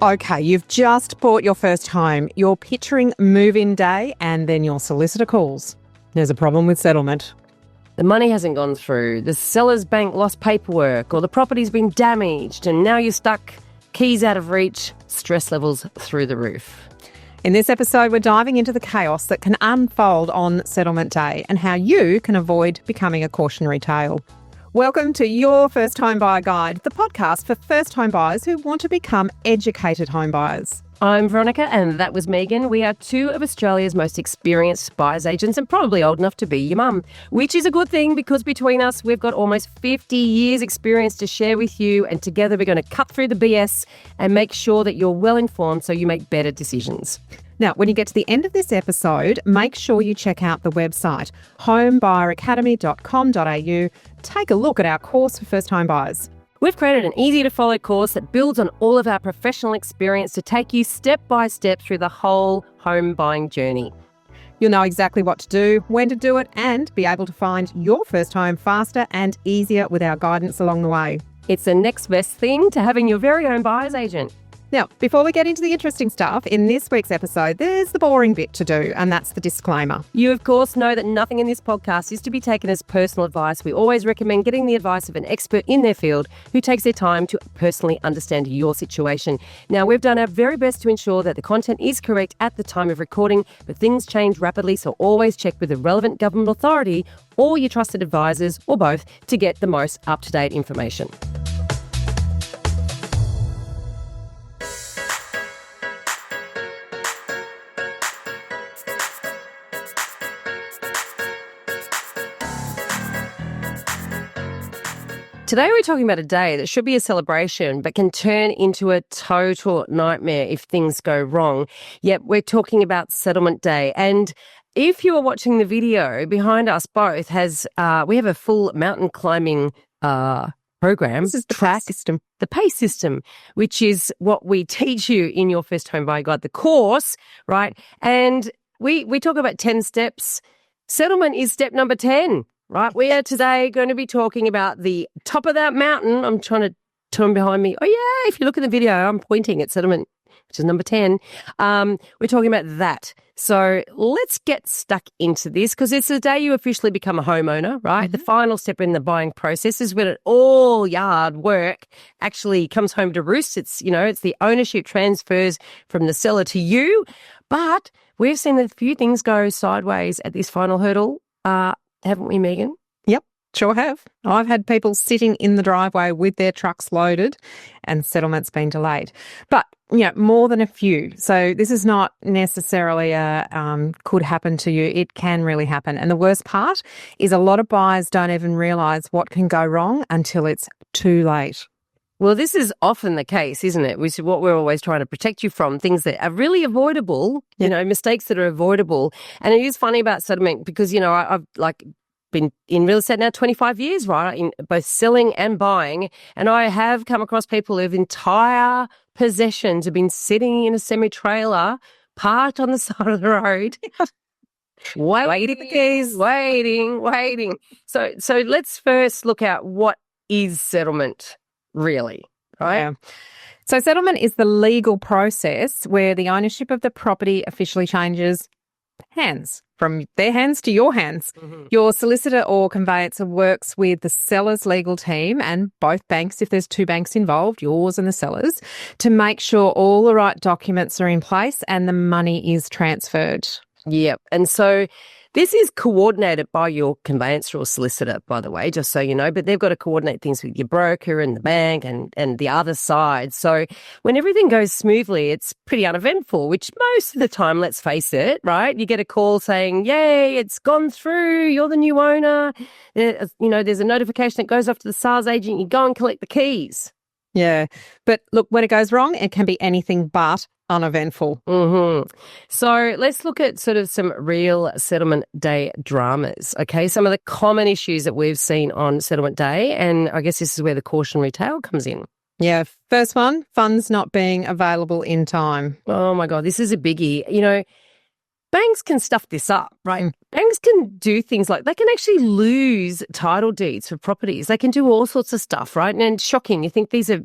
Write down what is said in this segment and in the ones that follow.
Okay, you've just bought your first home. You're picturing move-in day and then your solicitor calls. There's a problem with settlement. The money hasn't gone through, the seller's bank lost paperwork, or the property's been damaged and now you're stuck, keys out of reach, stress levels through the roof. In this episode, we're diving into the chaos that can unfold on settlement day and how you can avoid becoming a cautionary tale. Welcome to Your First Home Buyer Guide, the podcast for first home buyers who want to become educated home buyers. I'm Veronica and that was Megan. We are two of Australia's most experienced buyer's agents and probably old enough to be your mum, which is a good thing because between us, we've got almost 50 years experience to share with you, and together we're going to cut through the BS and make sure that you're well informed so you make better decisions. Now, when you get to the end of this episode, make sure you check out the website, homebuyeracademy.com.au. Take a look at our course for first home buyers. We've created an easy-to-follow course that builds on all of our professional experience to take you step by step through the whole home buying journey. You'll know exactly what to do, when to do it, and be able to find your first home faster and easier with our guidance along the way. It's the next best thing to having your very own buyer's agent. Now, before we get into the interesting stuff, in this week's episode, there's the boring bit to do, and that's the disclaimer. You, of course, know that nothing in this podcast is to be taken as personal advice. We always recommend getting the advice of an expert in their field who takes their time to personally understand your situation. Now, we've done our very best to ensure that the content is correct at the time of recording, but things change rapidly, so always check with the relevant government authority or your trusted advisors, or both, to get the most up-to-date information. Today we're talking about a day that should be a celebration but can turn into a total nightmare if things go wrong. Yet we're talking about settlement day. And if you are watching the video behind us both, we have a full mountain climbing program. This is the PACE system. The PACE system, which is what we teach you in your First Home Buyer Guide, the course, right? And we talk about 10 steps. Settlement is step number 10. Right, we are today going to be talking about the top of that mountain. I'm trying to turn behind me. Oh, yeah, if you look at the video, I'm pointing at settlement, which is number 10. We're talking about that. So let's get stuck into this because it's the day you officially become a homeowner, right? Mm-hmm. The final step in the buying process is when all yard work actually comes home to roost. It's the ownership transfers from the seller to you. But we've seen a few things go sideways at this final hurdle. Haven't we, Megan? Yep, sure have. I've had people sitting in the driveway with their trucks loaded and settlements been delayed. But, more than a few. So this is not necessarily could happen to you. It can really happen. And the worst part is a lot of buyers don't even realise what can go wrong until it's too late. Well, this is often the case, isn't it? Which is what we're always trying to protect you from, things that are really avoidable, mistakes that are avoidable. And it is funny about settlement because, I've been in real estate now 25 years, right, in both selling and buying. And I have come across people who have entire possessions have been sitting in a semi-trailer parked on the side of the road. Waiting the keys, waiting. So let's first look at what is settlement. Really, right? Yeah. So settlement is the legal process where the ownership of the property officially changes hands, from their hands to your hands. Mm-hmm. Your solicitor or conveyancer works with the seller's legal team and both banks, if there's two banks involved, yours and the seller's, to make sure all the right documents are in place and the money is transferred. Yep. And so this is coordinated by your conveyancer or solicitor, by the way, just so you know, but they've got to coordinate things with your broker and the bank and the other side. So when everything goes smoothly, it's pretty uneventful, which most of the time, let's face it, right? You get a call saying, yay, it's gone through, you're the new owner. There's a notification that goes off to the sales agent, you go and collect the keys. Yeah. But look, when it goes wrong, it can be anything but uneventful. Mm-hmm. So let's look at sort of some real settlement day dramas, okay? Some of the common issues that we've seen on settlement day, and I guess this is where the cautionary tale comes in. Yeah, first one, funds not being available in time. Oh, my God, this is a biggie. banks can stuff this up, right? Mm. Banks can do things like they can actually lose title deeds for properties. They can do all sorts of stuff, right? And shocking. You think these are,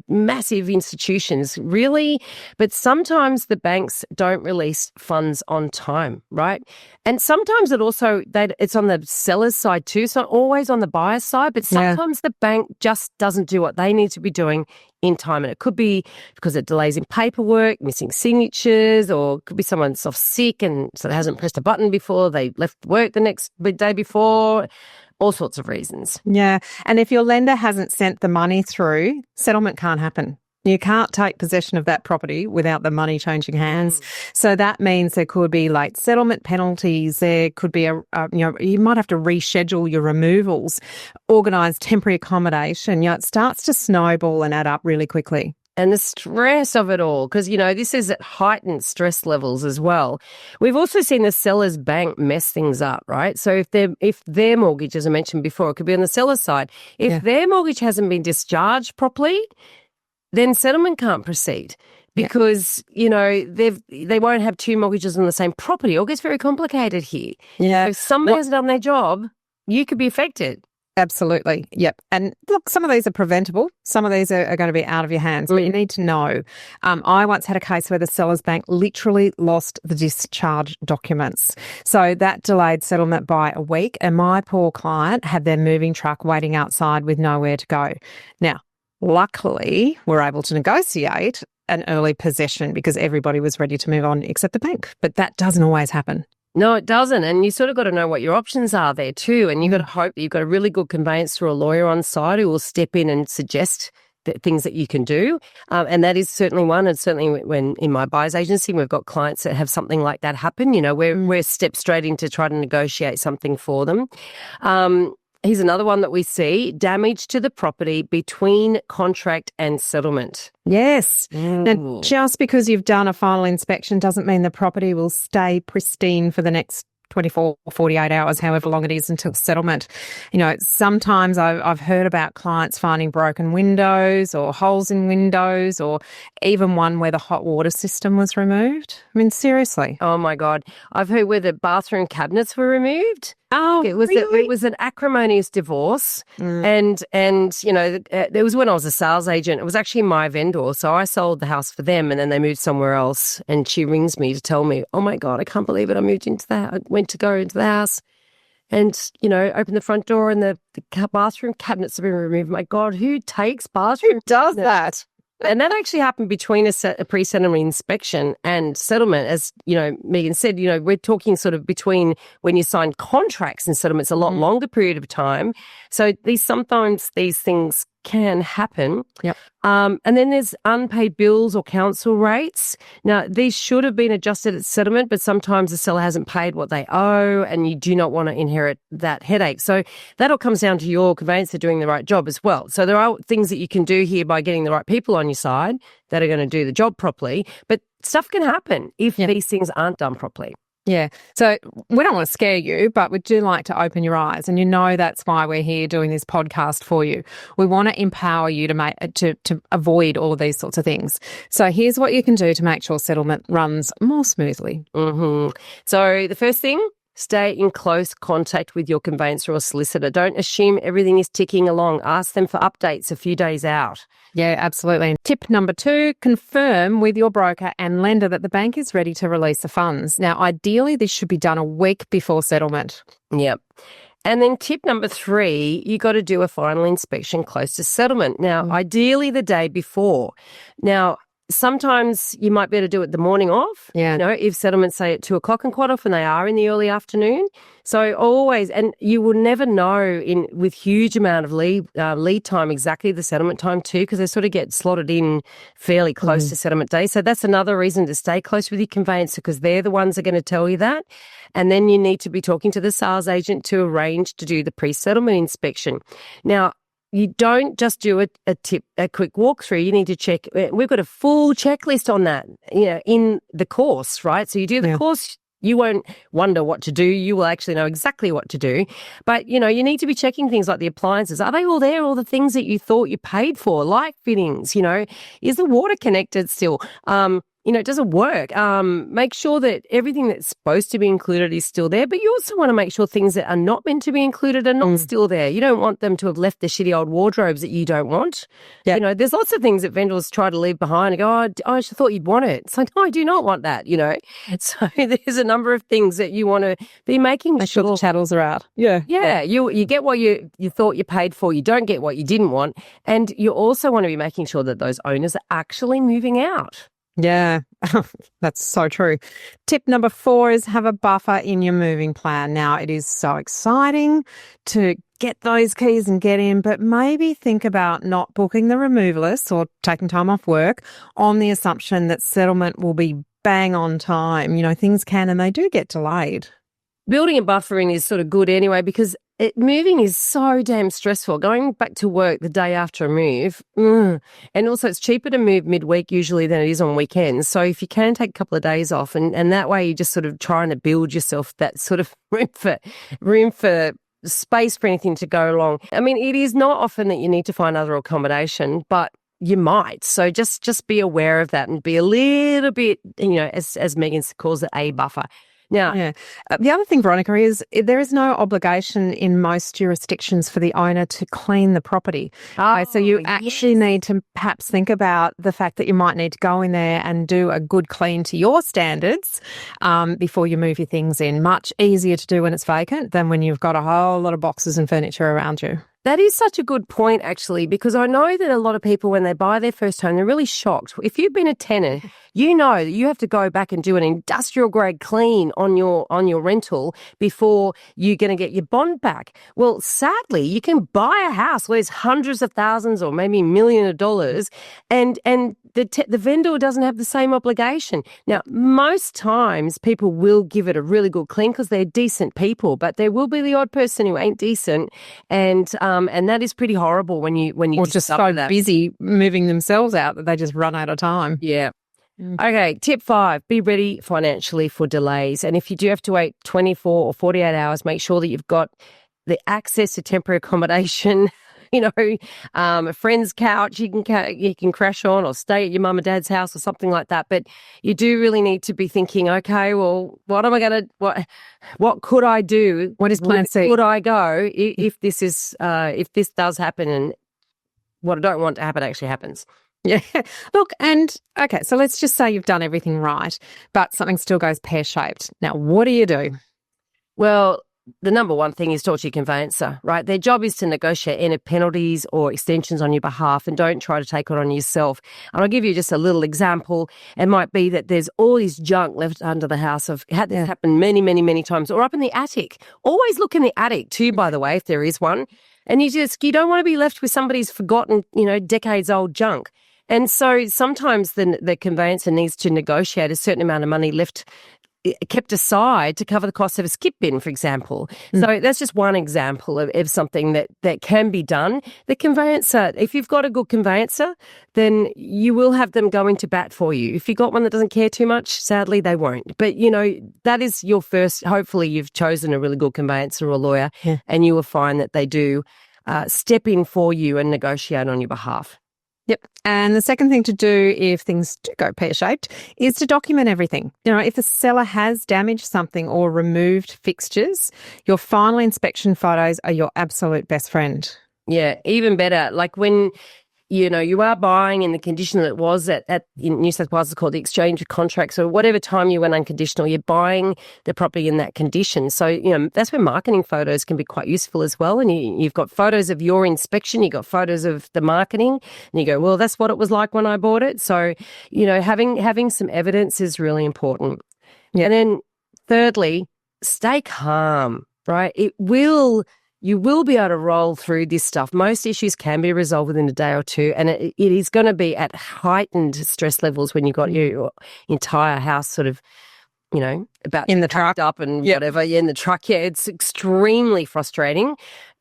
massive institutions, really? But sometimes the banks don't release funds on time, right? And sometimes it's on the seller's side too. It's not always on the buyer's side, but sometimes the bank just doesn't do what they need to be doing in time. And it could be because it delays in paperwork, missing signatures, or it could be someone's off sick and so they hasn't pressed a button before, they left work the day before, all sorts of reasons. Yeah. And if your lender hasn't sent the money through, settlement can't happen. You can't take possession of that property without the money changing hands. So that means there could be late settlement penalties. There could be you might have to reschedule your removals, organise temporary accommodation. It starts to snowball and add up really quickly. And the stress of it all, because, this is at heightened stress levels as well. We've also seen the seller's bank mess things up, right? So if their mortgage, as I mentioned before, it could be on the seller's side. If their mortgage hasn't been discharged properly, then settlement can't proceed because, they won't have two mortgages on the same property. It all gets very complicated here. Yeah. If somebody hasn't done their job, you could be affected. Absolutely. Yep. And look, some of these are preventable. Some of these are going to be out of your hands, but you need to know. I once had a case where the seller's bank literally lost the discharge documents. So that delayed settlement by a week, and my poor client had their moving truck waiting outside with nowhere to go. Now, luckily, we're able to negotiate an early possession because everybody was ready to move on except the bank. But that doesn't always happen. No, it doesn't. And you sort of got to know what your options are there too. And you've got to hope that you've got a really good conveyancer or lawyer on side who will step in and suggest things that you can do. And that is certainly one. And certainly when in my buyer's agency, we've got clients that have something like that happen, we're step straight in to try to negotiate something for them. Here's another one that we see, damage to the property between contract and settlement. Yes. Now, just because you've done a final inspection doesn't mean the property will stay pristine for the next 24 or 48 hours, however long it is until settlement. Sometimes I've heard about clients finding broken windows or holes in windows or even one where the hot water system was removed. I mean, seriously. Oh, my God. I've heard where the bathroom cabinets were removed. Oh, it was really? It was an acrimonious divorce, and it was when I was a sales agent. It was actually my vendor, so I sold the house for them, and then they moved somewhere else. And she rings me to tell me, "Oh my God, I can't believe it! I went to go into the house, and opened the front door, and the bathroom cabinets have been removed. My God, who takes bathroom? Who does that?" And that actually happened between a pre-settlement inspection and settlement. As, Megan said, we're talking sort of between when you sign contracts and settlements, a lot longer period of time. So sometimes these things can happen. Yep. And then there's unpaid bills or council rates. Now, these should have been adjusted at settlement, but sometimes the seller hasn't paid what they owe and you do not want to inherit that headache. So that all comes down to your conveyancer doing the right job as well. So there are things that you can do here by getting the right people on your side that are going to do the job properly, but stuff can happen if these things aren't done properly. Yeah. So we don't want to scare you, but we do like to open your eyes. And that's why we're here doing this podcast for you. We want to empower you to avoid all of these sorts of things. So here's what you can do to make sure settlement runs more smoothly. So the first thing, stay in close contact with your conveyancer or solicitor. Don't assume everything is ticking along. Ask them for updates a few days out. Yeah, absolutely. Tip number 2, confirm with your broker and lender that the bank is ready to release the funds. Now, ideally, this should be done a week before settlement. Yep. And then tip number 3, you got to do a final inspection close to settlement. Now, ideally the day before. Now, sometimes you might be able to do it the morning of, if settlements say at 2:00, and quite often they are in the early afternoon. So always, and you will never know with huge amount of lead time exactly the settlement time too, because they sort of get slotted in fairly close to settlement day. So that's another reason to stay close with your conveyancer, because they're the ones that are going to tell you that. And then you need to be talking to the sales agent to arrange to do the pre-settlement inspection. Now, you don't just do a quick walkthrough. You need to check. We've got a full checklist on that, in the course, right? So you do the course. You won't wonder what to do. You will actually know exactly what to do. But, you need to be checking things like the appliances. Are they all there? All the things that you thought you paid for, light fittings, is the water connected still? it doesn't work. Make sure that everything that's supposed to be included is still there, but you also want to make sure things that are not meant to be included are not still there. You don't want them to have left the shitty old wardrobes that you don't want. Yeah. There's lots of things that vendors try to leave behind and go, I just thought you'd want it. It's like, no, I do not want that, So there's a number of things that you want to be making Make sure the chattels are out. Yeah. You get what you thought you paid for. You don't get what you didn't want. And you also want to be making sure that those owners are actually moving out. Yeah, that's so true. Tip number 4 is have a buffer in your moving plan. Now, it is so exciting to get those keys and get in, but maybe think about not booking the removalists or taking time off work on the assumption that settlement will be bang on time. Things can and they do get delayed. Building a buffer in is sort of good anyway, because moving is so damn stressful. Going back to work the day after a move, and also it's cheaper to move midweek usually than it is on weekends. So if you can take a couple of days off, and that way you're just sort of trying to build yourself that sort of room for space for anything to go wrong. I mean, it is not often that you need to find other accommodation, but you might. So just be aware of that and be a little bit, as Megan calls it, a buffer. Now, the other thing, Veronica, is there is no obligation in most jurisdictions for the owner to clean the property. So you actually need to perhaps think about the fact that you might need to go in there and do a good clean to your standards before you move your things in. Much easier to do when it's vacant than when you've got a whole lot of boxes and furniture around you. That is such a good point, actually, because I know that a lot of people, when they buy their first home, they're really shocked. If you've been a tenant, you know that you have to go back and do an industrial grade clean on your rental before you're going to get your bond back. Well, sadly, you can buy a house where there's hundreds of thousands or maybe millions of dollars, and the vendor doesn't have the same obligation. Now, most times people will give it a really good clean because they're decent people, but there will be the odd person who ain't decent, and that is pretty horrible when you or just so busy moving themselves out that they just run out of time. Yeah. Okay, tip 5, be ready financially for delays. And if you do have to wait 24 or 48 hours, make sure that you've got the access to temporary accommodation, a friend's couch you can crash on, or stay at your mum and dad's house or something like that. But you do really need to be thinking, okay, well, what could I do? What is plan C? Could I go if this does happen, and what I don't want to happen actually happens? Yeah. Look, and okay, so let's just say you've done everything right, but something still goes pear-shaped. Now, what do you do? Well, the number one thing is talk to your conveyancer, right? Their job is to negotiate any penalties or extensions on your behalf, and don't try to take it on yourself. And I'll give you just a little example. It might be that there's all this junk left under the house. I've had this happen many, many, many times, or up in the attic. Always look in the attic too, by the way, if there is one. And you don't want to be left with somebody's forgotten, decades old junk. And so sometimes the conveyancer needs to negotiate a certain amount of money kept aside to cover the cost of a skip bin, for example. So that's just one example of something that can be done. The conveyancer, if you've got a good conveyancer, then you will have them go into bat for you. If you've got one that doesn't care too much, sadly, they won't. But, that is your first, hopefully you've chosen a really good conveyancer or lawyer, and you will find that they do step in for you and negotiate on your behalf. Yep. And the second thing to do if things do go pear-shaped is to document everything. If the seller has damaged something or removed fixtures, your final inspection photos are your absolute best friend. Yeah, even better. Like when you are buying in the condition that it was in New South Wales, it's called the exchange of contracts, or whatever time you went unconditional, you're buying the property in that condition. So, that's where marketing photos can be quite useful as well. And you've got photos of your inspection, you've got photos of the marketing, and you go, well, that's what it was like when I bought it. So, having some evidence is really important. Yeah. And then thirdly, stay calm, right? You will be able to roll through this stuff. Most issues can be resolved within a day or two, and it is going to be at heightened stress levels when you've got your entire house sort of, about in the truck up and whatever. Yeah, in the truck. Yeah, it's extremely frustrating,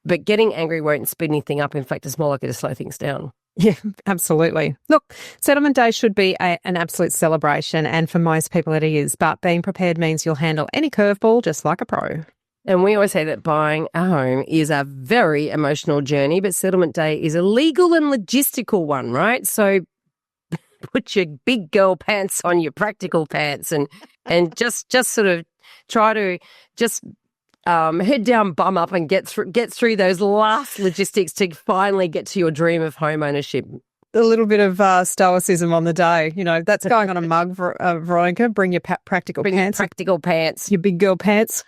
but getting angry won't speed anything up. In fact, it's more likely to slow things down. Yeah, absolutely. Look, settlement day should be an absolute celebration, and for most people it is, but being prepared means you'll handle any curveball just like a pro. And we always say that buying a home is a very emotional journey, but settlement day is a legal and logistical one, right? So put your big girl pants on your practical pants and just sort of try to just head down, bum up, and get through those last logistics to finally get to your dream of home ownership. A little bit of stoicism on the day. You know, that's going on a mug, Veronica. Bring your practical pants. Practical pants. Your big girl pants.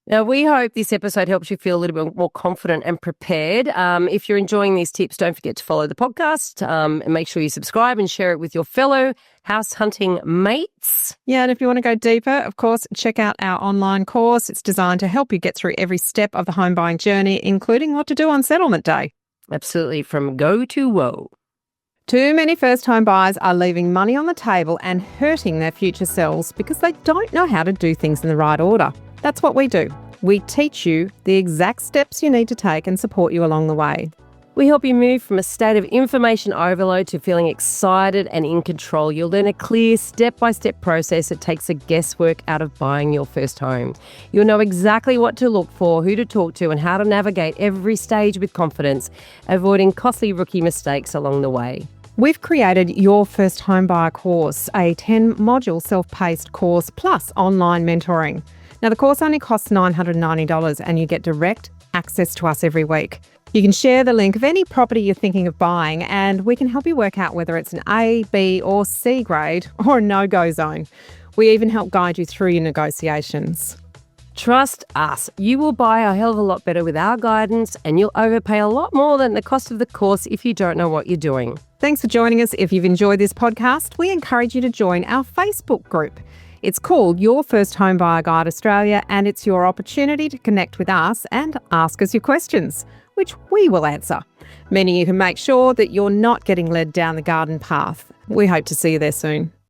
Now, we hope this episode helps you feel a little bit more confident and prepared. If you're enjoying these tips, don't forget to follow the podcast and make sure you subscribe and share it with your fellow house hunting mates. Yeah, and if you want to go deeper, of course, check out our online course. It's designed to help you get through every step of the home buying journey, including what to do on settlement day. Absolutely, from go to woe. Too many first-home buyers are leaving money on the table and hurting their future selves because they don't know how to do things in the right order. That's what we do. We teach you the exact steps you need to take and support you along the way. We help you move from a state of information overload to feeling excited and in control. You'll learn a clear step-by-step process that takes the guesswork out of buying your first home. You'll know exactly what to look for, who to talk to, and how to navigate every stage with confidence, avoiding costly rookie mistakes along the way. We've created your first home buyer course, a 10-module self-paced course plus online mentoring. Now, the course only costs $990 and you get direct access to us every week. You can share the link of any property you're thinking of buying and we can help you work out whether it's an A, B or C grade or a no-go zone. We even help guide you through your negotiations. Trust us, you will buy a hell of a lot better with our guidance and you'll overpay a lot more than the cost of the course if you don't know what you're doing. Thanks for joining us. If you've enjoyed this podcast, we encourage you to join our Facebook group. It's called Your First Home Buyer Guide Australia, and it's your opportunity to connect with us and ask us your questions, which we will answer. Meaning you can make sure that you're not getting led down the garden path. We hope to see you there soon.